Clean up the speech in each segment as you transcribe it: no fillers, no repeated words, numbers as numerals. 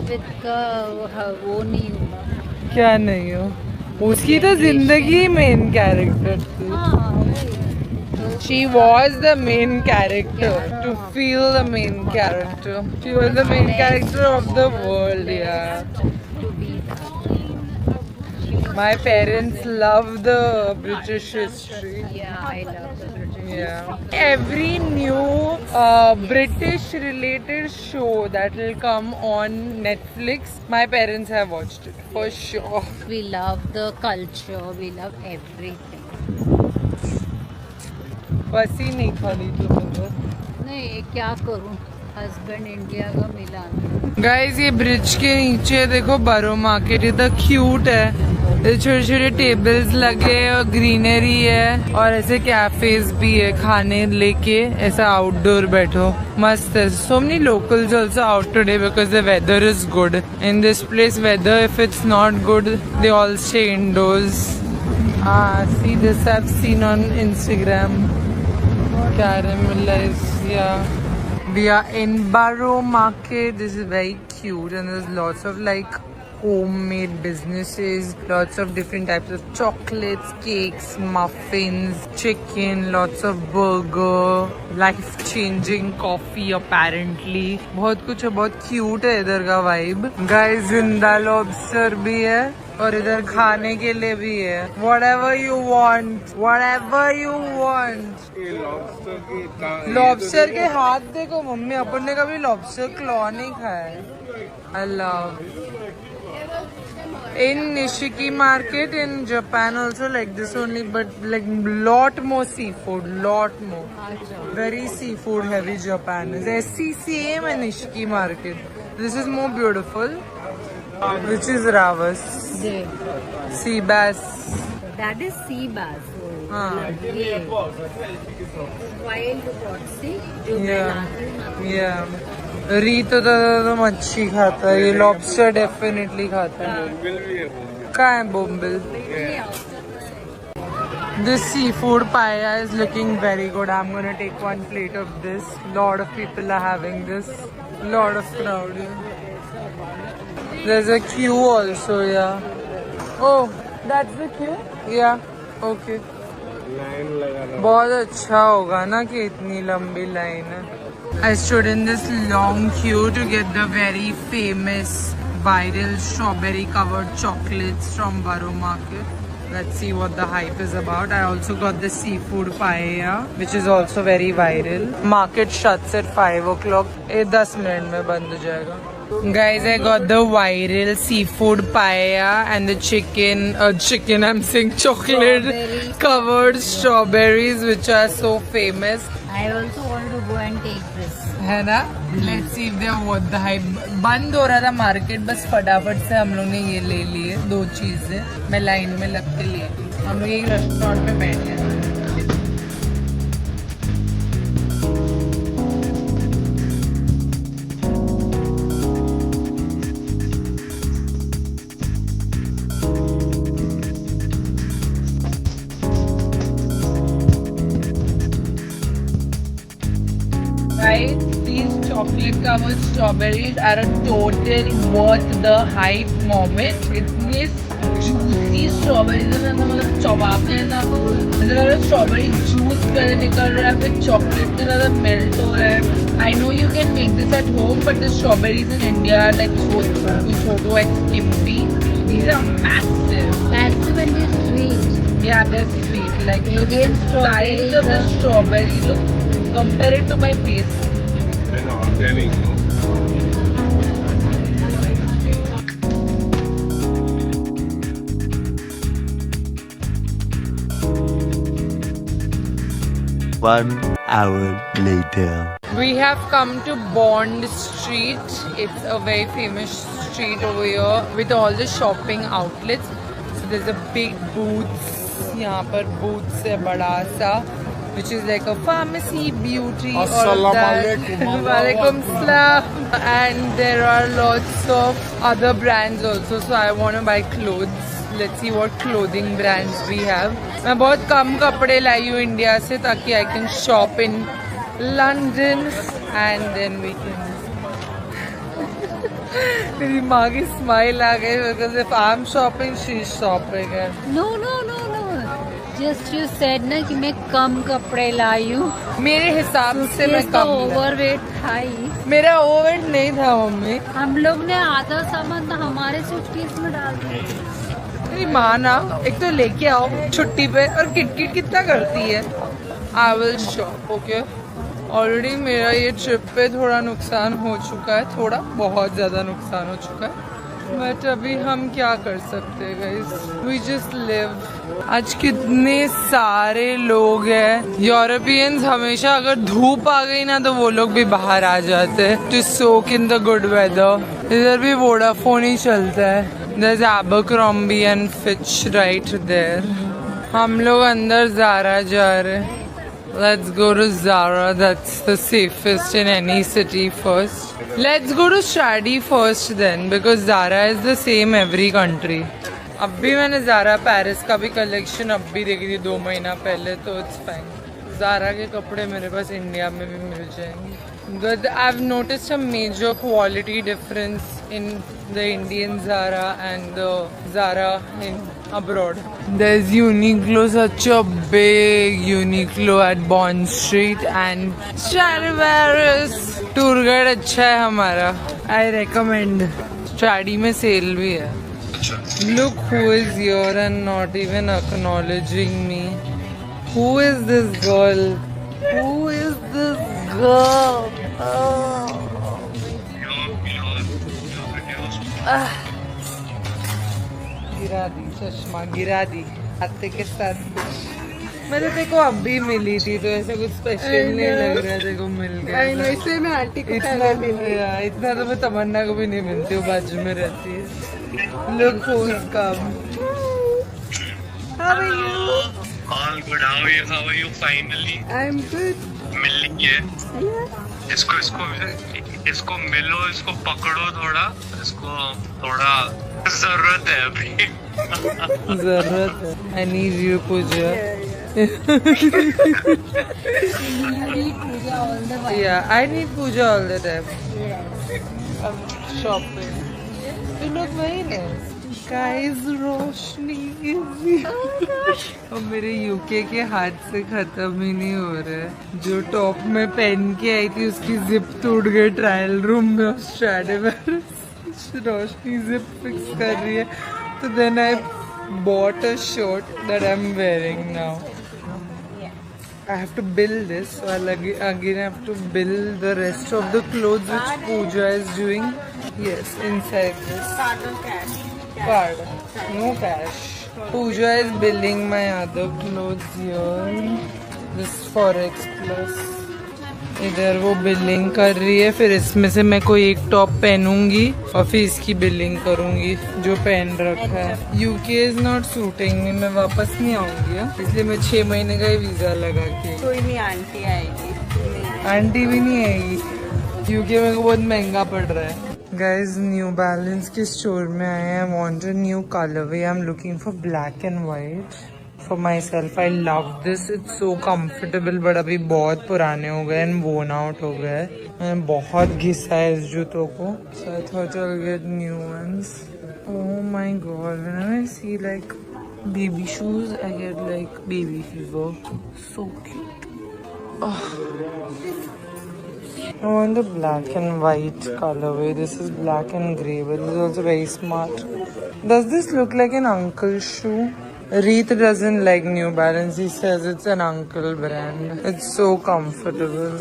Elizabeth का वो नहीं हुआ। क्या नहीं हो, उसकी तो जिंदगी मेन कैरेक्टर थी। She was the main character. To feel the main character. She was the main character of the world. Yeah. My parents love the British history. Yeah, I love the British. Yeah. Every new British related show that will come on Netflix, my parents have watched it for sure. We love the culture. We love everything. बस ही नहीं खाली तो मतलब। नहीं, क्या करूं, husband India का मिला नहीं। गाइस ये ब्रिज के नीचे देखो बरो मार्केट, इतना क्यूट है, छोटे छोटे टेबल्स लगे और ग्रीनरी है और ऐसे कैफेज भी है, खाने लेके ऐसा आउटडोर बैठो, मस्त है। So many locals also out today because the weather is good in this place. Weather if it's not good they all stay indoors. See this I've seen on Instagram. Caramelize, yeah. We are in Borough Market. This is very cute and there's lots of like homemade businesses, lots of different types of chocolates, cakes, muffins, chicken, lots of burger, life-changing coffee apparently. बहुत कुछ है, बहुत cute है इधर का vibe. Guys, जिंदा lobster भी है और इधर खाने के लिए भी है। Whatever you want, whatever you want. Lobster के हाथ देखो मम्मी, अपन ने कभी लॉबस्टर क्लॉ नहीं खाया है। I love. In Nishiki market in Japan also like this only, but like lot more seafood, lot more. Very seafood heavy Japan is. ऐसी same है Nishiki market. This is more beautiful. Which is Ravas. Sea bass. That is sea bass. हाँ. Wild caught, see? Yeah. रीतो तो मच्छी खाता है, ये lobster definitely खाता है। कहाँ है bombil? This seafood paella is looking very good. I'm gonna take one plate of this. Lot of people are having this. Lot of crowd here. There's a queue also, yeah. Oh, that's the queue? Yeah. Okay. बहुत अच्छा होगा ना कि इतनी लंबी line है। I stood in this long queue to get the very famous viral strawberry covered chocolates from Borough Market. Let's see what the hype is about. I also got the seafood paella, which is also very viral. Market shuts at 5 o'clock. 10 minutes में बंद हो जाएगा। Guys, I got the viral seafood paella and the chicken, I'm saying chocolate covered strawberries, which are so famous. I also want to go and take this. है ना? Let's see if they are worth the hype. बंद हो रहा था market, बस फटाफट से हम लोग ने ये ले लिए 2 चीजें। मैं लाइन में लग के ले ली। हम लोग एक रेस्टोरेंट में बैठे हैं। Guys, these chocolate covered strawberries are a total worth the hype moment. इतनी juicy strawberries है ना, मतलब चबाते हैं ना, मतलब strawberry juice पहले निकल रहा है, फिर chocolate के साथ melt हो रहा है। I know you can make this at home, but the strawberries in India are like so and skimpy. These are massive. Massive and they're sweet. Yeah, they're sweet. Like look Indian at the size of the strawberry. Look. Compare it to my face. I'm telling you. One hour later. We have come to Bond Street. It's a very famous street over here with all the shopping outlets. So there's a big booths. यहाँ पर booths है बड़ा सा, which is like a pharmacy, beauty, all of that. Walaikum salam. And there are lots of other brands also. So I want to buy clothes. Let's see what clothing brands we have. मैं बहुत कम कपड़े लाई हूँ India से ताकि I can shop in London and then we can मेरी माँ की smile आ गई because if I'm shopping, she's shopping. No. Just you said ना कि मैं कम कपड़े लाई हूँ. मेरे हिसाब से मैं कम ओवरवेट था ही. मेरा ओवरवेट नहीं था मम्मी. हम लोग ने आधा सामान तो हमारे सूटकेस में डाल दिया. मेरी माँ ना एक तो लेके आओ छुट्टी पे और किटकिट कितना करती है. I will shop, okay? Already मेरा ये ट्रिप पे थोड़ा नुकसान हो चुका है, थोड़ा बहुत ज़्यादा नुकसान हो चुका है. बट अभी हम क्या कर सकते हैं गाइस, वी जस्ट लिव. आज कितने सारे लोग हैं. यूरोपियंस हमेशा अगर धूप आ गई ना तो वो लोग भी बाहर आ जाते हैं to soak in the good weather. इधर भी वोडाफोन ही चलता है. There's Abercrombie and Fitch right there. हम लोग अंदर ज़ारा जा रहे हैं. Let's go to Zara. That's the safest in any city first. Let's go to Shadi first then because Zara is the same every country. अब भी मैंने Zara पेरिस का भी कलेक्शन अब भी देखी थी 2 महीना पहले, तो it's fine. Zara के कपड़े मेरे पास इंडिया में भी मिल जाएंगे. But I've noticed a major quality difference in the Indian Zara and the Zara in abroad. There's Uniqlo, such a big Uniqlo at Bond Street and Stradivarius. Tour guide अच्छा है हमारा. I recommend. Stradi में cell भी है. Look who is here and not even acknowledging me. Who is this girl? Who is this girl? गिरा दी चश्मा, गिरा दी हाथे के साथ. मैंने तेरे को अब भी मिली थी तो ऐसा कुछ स्पेशल नहीं लग रहा है. तेरे को मिल गया इसलिए मैं आंटी को इतना तो मैं तमन्ना को भी नहीं मिलती हूँ, बाजू में रहती है. Look who's come. How are you? All good. How are you? Finally. I'm good. मिल लिए. इसको मिलो, इसको पकड़ो थोड़ा. इसको थोड़ा जरूरत है अभी. जरूरत है. I need you, Pooja. Yeah, I need Pooja all the time. I'm shopping. You look very nice. Guys, रोशनी और मेरे यूके के हाथ से खत्म ही नहीं हो रहा है. जो टॉप में पहन के आई थी उसकी जिप टूट गई ट्रायल रूम में. रोशनी जिप फिक्स कर रही है. तो then I bought a shirt that I'm wearing now. I have to bill this, so I'll again have to bill the rest of the clothes which Pooja is doing. Yes, inside this. Card. No cash. Pooja is billing my other clothes here. This Forex Plus. इधर वो billing कर रही है. फिर इसमें से मैं कोई एक टॉप पहनूंगी और फिर इसकी बिलिंग करूंगी जो पहन रखा है. यूके इज नॉट सूटिंग मी. मैं वापस नहीं आऊंगी, इसलिए मैं 6 महीने का ही वीजा लगा के. कोई नहीं, आंटी आएगी. आंटी भी नहीं आएगी. यूके मेरे को बहुत महंगा पड़ रहा है. Guys, न्यू बैलेंस के स्टोर में आए हैं. I want a new colorway. I'm looking for black and white. For myself, I love this. It's so comfortable. but अभी बहुत पुराने हो गए and worn out हो गए. मैंने बहुत घिसा है इस जूतों को. So I thought I'll get new ones. Oh my god! Whenever I see like baby shoes, I get like baby fever. So cute. Oh. I want the black and white colorway. This is black and grey, but this is also very smart. Does this look like an uncle's shoe? Reeth doesn't like New Balance. He says it's an uncle brand. It's so comfortable.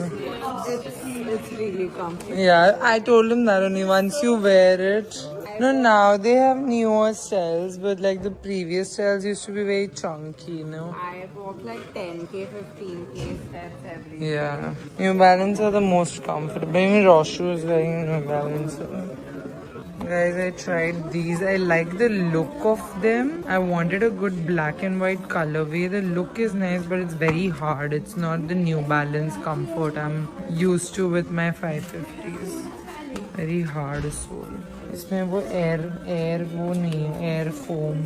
It's really comfortable. Yeah, I told him that only once you wear it. No, now they have newer styles, but like the previous styles used to be very chunky, you know. I bought like 10k, 15k steps every day. Yeah, New Balance are the most comfortable. Even Roshu is wearing New Balance. Guys, I tried these. I like the look of them. I wanted a good black and white colorway. The look is nice, but it's very hard. It's not the New Balance comfort I'm used to with my 550s. Very hard sole. इसमें वो air वो नहीं है, air foam.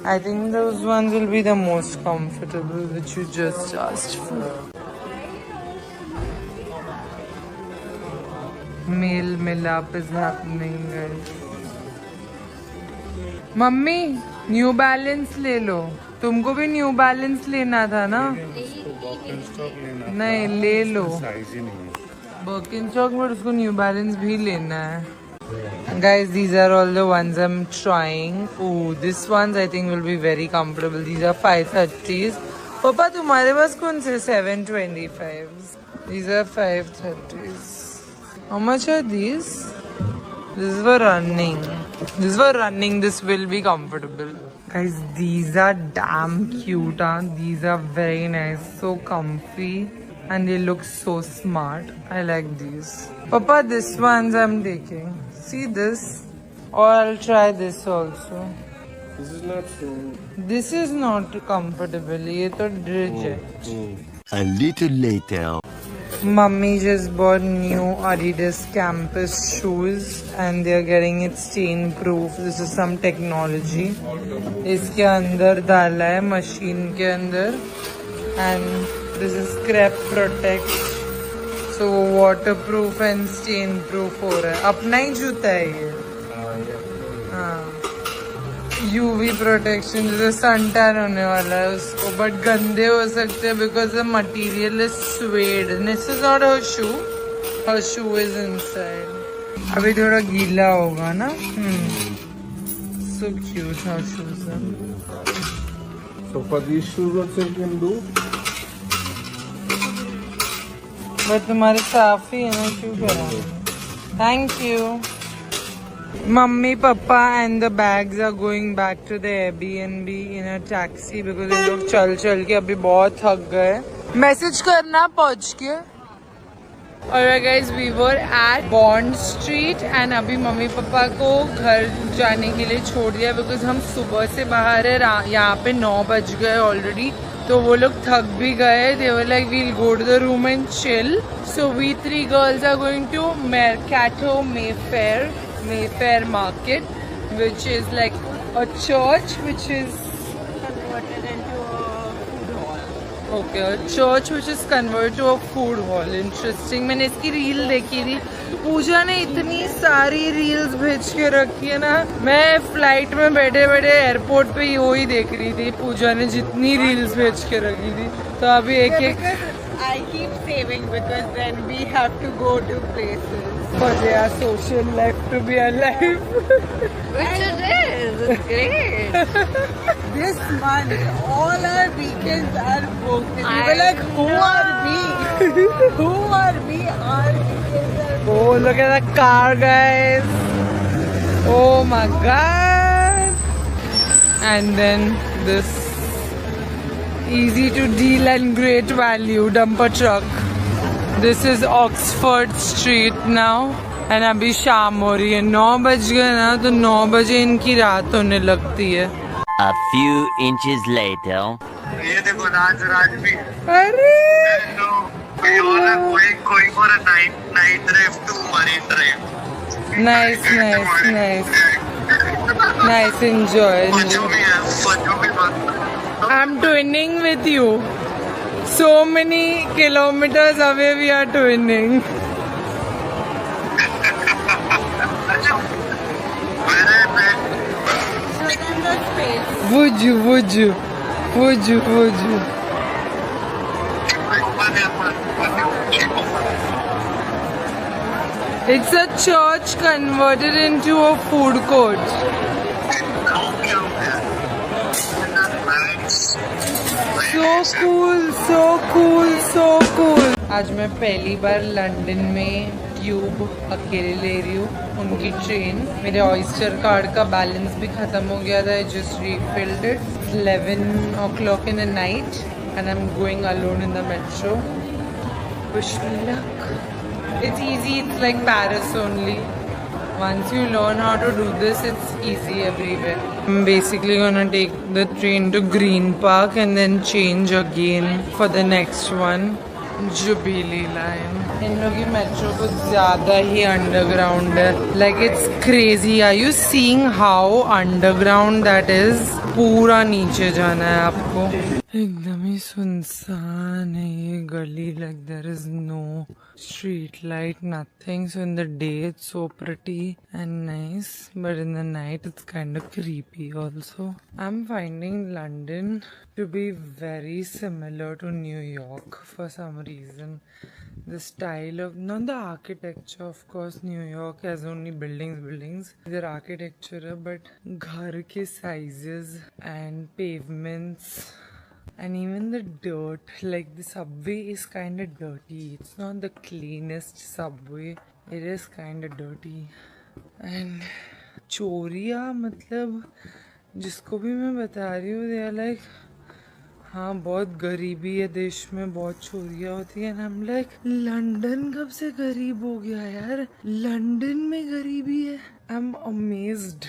I think those ones will be the most comfortable, which you just asked for. मेल मिलाप is happening guys. Mummy New Balance ले लो, तुमको भी न्यू बैलेंस लेना था ना? नहीं ले लो, बर्किनस्टॉक में उसको न्यू बैलेंस भी लेना है। Guys, these are all the ones I'm trying. Oh, this ones I think will be very comfortable. These are 530s. पापा तुम्हारे पास कौन से 725s? These are 530s. How much are these? This is for running. This is for running. This will be comfortable. Guys, these are damn cute. Huh? These are very nice. So comfy. And they look so smart. I like these. Papa, this ones I'm taking. See this? Or I'll try this also. This is not so. This is not comfortable. ये तो rigid. A little later. Mummy just bought new Adidas campus shoes and they are getting it stain proof. This is some technology. इसके अंदर डाला है machine के अंदर and this is scrap protect. So waterproof and stain proof हो रहा है. अपना ही जूता है ये. हाँ. UV protection जैसे sun tan होने वाला है उसको, but गंदे हो सकते हैं because the material is suede and this is not her shoe. Her shoe is inside. अभी थोड़ा गीला होगा ना. So cute her shoes are. So for these shoes, what you can do? But तुम्हारे साफ ही है ना, क्यों कराना? Thank you. Mummy papa and the bags are going back to the Airbnb in a taxi because इन लोग चल चल के अभी बहुत थक गए। मैसेज करना पहुंच के। और guys we were at Bond Street and अभी मम्मी पापा को घर जाने के लिए छोड़ दिया बिकॉज हम सुबह से बाहर है। यहाँ पे 9 बज गए ऑलरेडी, तो वो लोग थक भी गए। They were like we'll go to the room and chill. So we 3 girls are going to Mercato Mayfair market, which is like a church which is converted into a food hall. Okay, a church which is converted to a food hall. Interesting. मैंने इसकी reel देखी थी। पूजा ने इतनी सारी reels भेज के रखी है ना, मैं फ्लाइट में बैठे बैठे एयरपोर्ट पे वही देख रही थी। पूजा ने जितनी रील्स भेज के रखी थी, तो अभी एक एक I keep saving because then we have to go to places. for their social life to be alive. Which it is. It's great. This month, all our weekends are booked. And we were like, who are we? Who are we? Our weekends are booked. Oh, look at the car, guys. Oh my god. And then this easy to deal and great value dumper truck. This is Oxford Street now. And अभी शाम हो रही है, 9 बज गए ना, तो 9 बजे इनकी रात होने लगती है। A few inches later. ये देखो राज भी। अरे we all are going for a night drive to Marine Drive. Nice, enjoy. बच्चों भी है, बच्चों भी बात। I'm twinning with you. So many kilometers away we are twinning. Would you? It's a church converted into a food court. So cool. आज मैं पहली बार London में ट्यूब अकेले ले रही हूँ, उनकी ट्रेन। मेरे ऑयस्टर कार्ड का बैलेंस भी खत्म हो गया था। I just refilled it. 11 o'clock in the night and I'm going alone in the metro. Wish me luck. It's easy. It's like Paris only. Once you learn how to do this, it's easy everywhere. I'm basically gonna take the train to Green Park and then change again for the next one, Jubilee line. इन लोग की metro कुछ ज्यादा ही underground है, like it's crazy. Are you seeing how underground that is? पूरा नीचे जाना है आपको। एकदम ही सुनसान है ये गली. Like there is no street light, nothing. So in the day it's so pretty and nice, but in the night it's kind of creepy also. I'm finding London to be very similar to New York for some reason. The style of, not the architecture, of course New York has only buildings, their architecture, but ghar ke sizes and pavements and even the dirt. Like the subway is kind of dirty. It's not the cleanest subway. It is kind of dirty. And चोरियाँ मतलब जिसको भी मैं बता रही हूँ, they are like, हाँ बहुत गरीबी है देश में, बहुत चोरियाँ होती है. हम लाइक लंदन कब से गरीब हो गया यार? लंदन में गरीबी है. I am amazed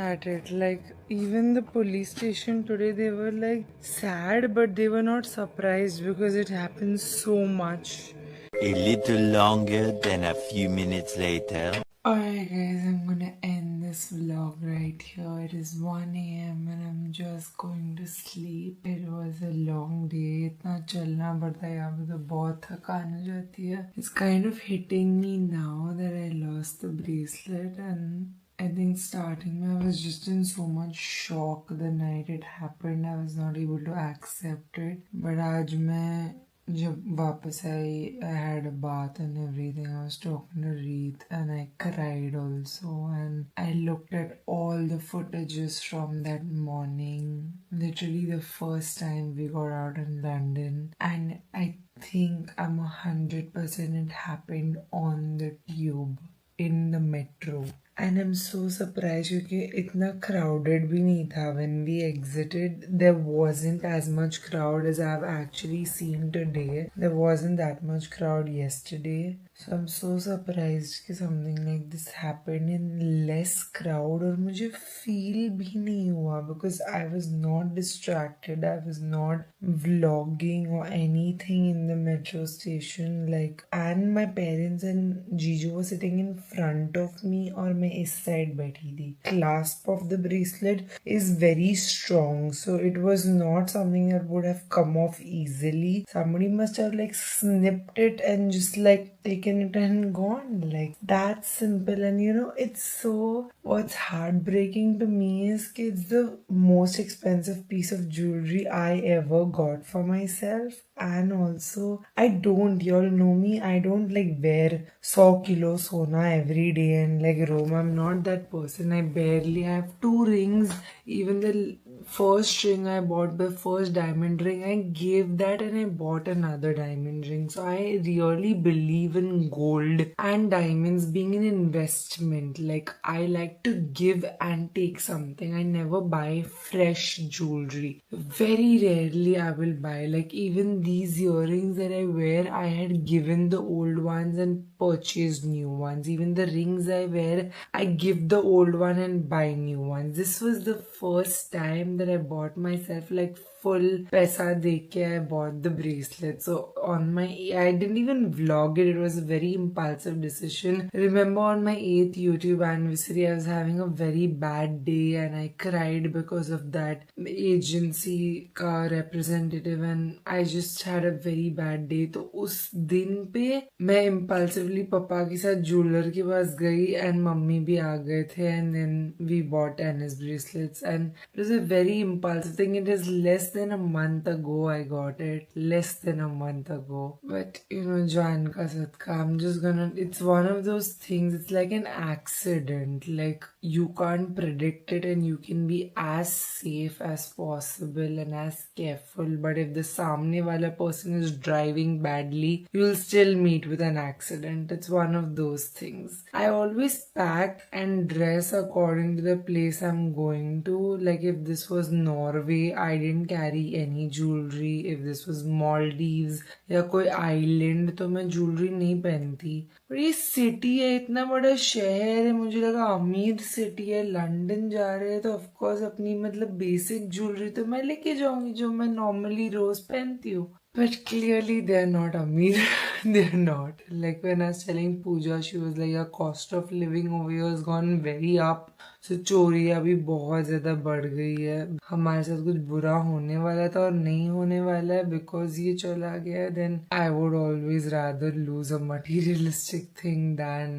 at it. Like even the police station today, they were like sad, but they were not surprised because it happens so much. A little longer than a few minutes later. Alright guys, I'm gonna end this vlog right here. It is 1 a.m. and I'm just going to sleep. It was a long day. इतना चलना पड़ता है यहाँ पे तो बहुत थकान हो जाती है. It's kind of hitting me now that I lost the bracelet, and I think starting I was just in so much shock the night it happened. I was not able to accept it. But आज मैं जब वापस आई, I had a bath and everything. I was talking to Reet and I cried also. And I looked at all the footages from that morning. Literally the first time we got out in London. And I think I'm 100% it happened on the tube, in the metro. And I'm so surprised क्योंकि इतना crowded भी नहीं था. When we exited, there wasn't as much crowd as I've actually seen today. There wasn't that much crowd yesterday. So I'm so surprised कि something like this happened in less crowd. और मुझे feel भी नहीं हुआ because I was not distracted. I was not vlogging or anything in the metro station. Like, and my parents and Jiju were sitting in front of me और मैं इस side बैठी थी. Clasp of the bracelet is very strong, so it was not something that would have come off easily. Somebody must have like snipped it and just like taken it and gone. Like that simple. And you know, it's so, what's heartbreaking to me is that it's the most expensive piece of jewelry I ever got for myself. And also, I don't, y'all know me, I don't like wear 100 kilo sona every day and like roam. I'm not that person. I barely have 2 rings. Even the first ring I bought, the first diamond ring, I gave that and I bought another diamond ring. So I really believe in gold and diamonds being an investment. Like, I like to give and take something. I never buy fresh jewelry. Very rarely I will buy. Like, even these earrings that I wear, I had given the old ones and purchased new ones. Even the rings I wear, I give the old one and buy new ones. This was the first time that I bought myself like full paisa deke I bought the bracelet. So on my, I didn't even vlog it. It was a very impulsive decision. Remember on my 8th YouTube anniversary, I was having a very bad day and I cried because of that agency ka representative and I just had a very bad day. तो उस दिन पे मैं impulsively पापा के साथ jeweler के पास गई and मम्मी भी आ गए थे and then we bought tennis bracelets and it was a very impulsive thing. It is less than a month ago I got it. Less than a month ago. But you know, Jan ka sadka, I'm just gonna, it's one of those things, it's like an accident. Like, you can't predict it and you can be as safe as possible and as careful, but if the samne wala person is driving badly, you'll still meet with an accident. It's one of those things. I always pack and dress according to the place I'm going to. Like, if this was Norway, I didn't carry any jewelry. If this was Maldives या कोई island, तो मैं jewelry नहीं पहनती. पर ये city है, इतना बड़ा शहर है, मुझे लगा अमीर city है, लंदन जा रहे हैं तो of course अपनी मतलब basic jewelry तो मैं लेके जाऊंगी जो मैं normally रोज पहनती हूँ. But clearly they're not Amir. They're not. Like when I was telling Pooja, she was like, your cost of living over here has gone very up. सो चोरियां भी बहुत ज्यादा बढ़ गई है. हमारे साथ कुछ बुरा होने वाला था और नहीं होने वाला है बिकॉज ये चला गया. Then I would always rather lose a materialistic thing than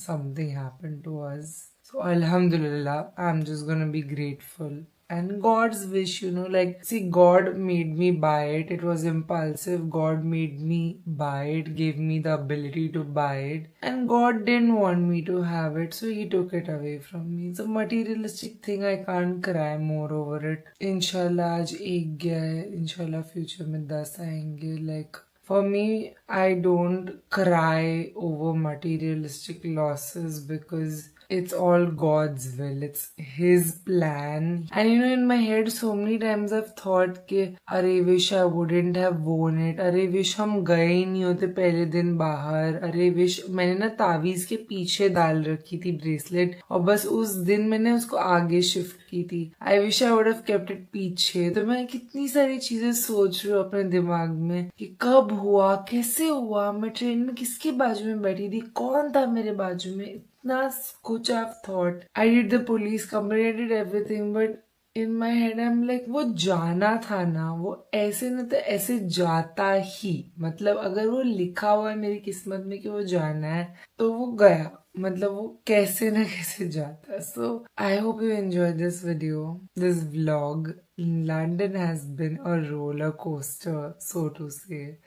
something happened to us. So Alhamdulillah, I'm just gonna be grateful. And God's wish, like, see, God made me buy it. It was impulsive. God made me buy it, gave me the ability to buy it. And God didn't want me to have it, so He took it away from me. It's a materialistic thing. I can't cry more over it. Inshallah, आज एक गया है. Inshallah, future में 10 आएंगे. Like, for me, I don't cry over materialistic losses because it's all God's will. It's His plan. And in my head, so many times I've thought कि अरे wish I wouldn't have worn it. अरे wish हम गए ही नहीं होते पहले दिन बाहर. अरे wish मैंने ना तावीज के पीछे डाल रखी थी ब्रेसलेट और बस उस दिन मैंने उसको आगे शिफ्ट की थी. I wish I would have kept it पीछे. तो मैं कितनी सारी चीजें सोच रही हूँ अपने दिमाग में कि कब हुआ, कैसे हुआ, मैं ट्रेन में किसके बाजू में बैठी थी, कौन था मेरे बाजू में. इतना कुछ I've thought. I did the police complaint, I did everything, but in my head I'm like, वो जाना था ना, वो ऐसे न तो ऐसे जाता ही. मतलब अगर वो लिखा हुआ है मेरी किस्मत में कि वो जाना है तो वो गया. मतलब वो कैसे न कैसे जाता. So I hope you enjoyed this video, this vlog. London has been a roller coaster, so to say.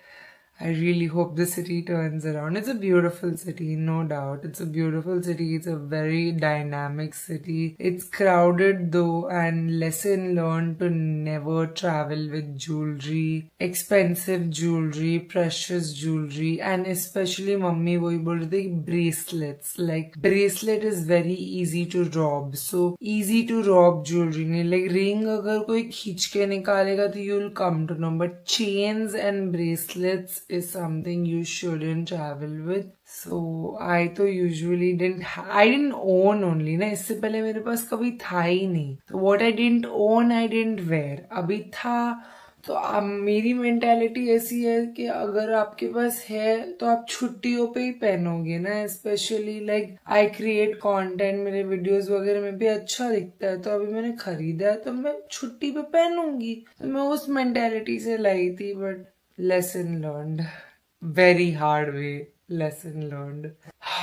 I really hope the city turns around. It's a beautiful city, no doubt. It's a beautiful city. It's a very dynamic city. It's crowded though, and lesson learned to never travel with jewelry, expensive jewelry, precious jewelry, and especially mummy wohi bol rahi thi bracelets. Like bracelet is very easy to rob. So easy to rob jewelry नहीं. Like ring अगर कोई खींच के निकालेगा तो you'll come to know. But chains and bracelets is something you shouldn't travel with. So I तो usually I didn't own only ना. इससे पहले मेरे पास कभी था ही नहीं. So what I didn't own I didn't wear. अभी था तो मेरी मेंटालिटी ऐसी है कि अगर आपके पास है तो आप छुट्टियों पे ही पहनोगे ना. Specially like I create content, मेरे वीडियोस वगैरह में भी अच्छा दिखता है तो अभी मैंने खरीदा है तो मैं छुट्टी पे पहनूंगी. तो मैं उस मेंटालिटी से लाई थी. But lesson learned, very hard way lesson learned.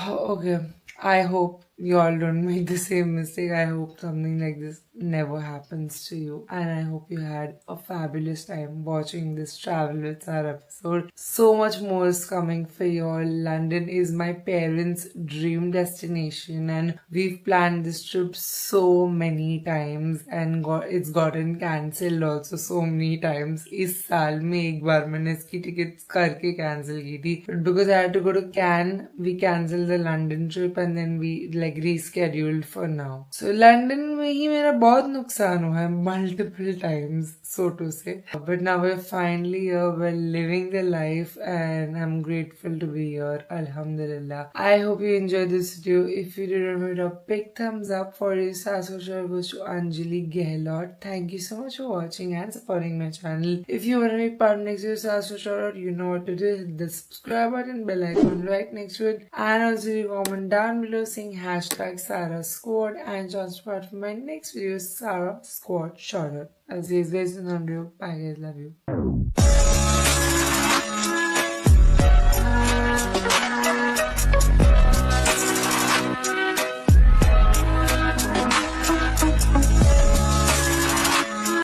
Okay, I hope you all don't make the same mistake. I hope something like this never happens to you, and I hope you had a fabulous time watching this Travel with Sarah episode. So much more is coming for you all. London is my parents' dream destination, and we've planned this trip so many times, and it's gotten cancelled also so many times. इस साल में एक बार मैंने इसकी tickets करके cancel की थी, but because I had to go to Cannes, we cancelled the London trip, and then we rescheduled for now. So London में ही मेरा बहुत नुकसान हुआ है multiple times, so to say. But now we're finally here, we're living the life, and I'm grateful to be here. Alhamdulillah. I hope you enjoyed this video. If you did, remember a big thumbs up. For your Saswashar goes to Anjali Gehlot. Thank you so much for watching and supporting my channel. If you want to be part of next year's Saswashar, you know what to do. Hit the subscribe button, bell icon right next to it, and also comment down below saying hashtag Sarah Squad and just part of my next video, Sarah Squad Shoutout. I'll see you guys in the video. Bye guys, love you.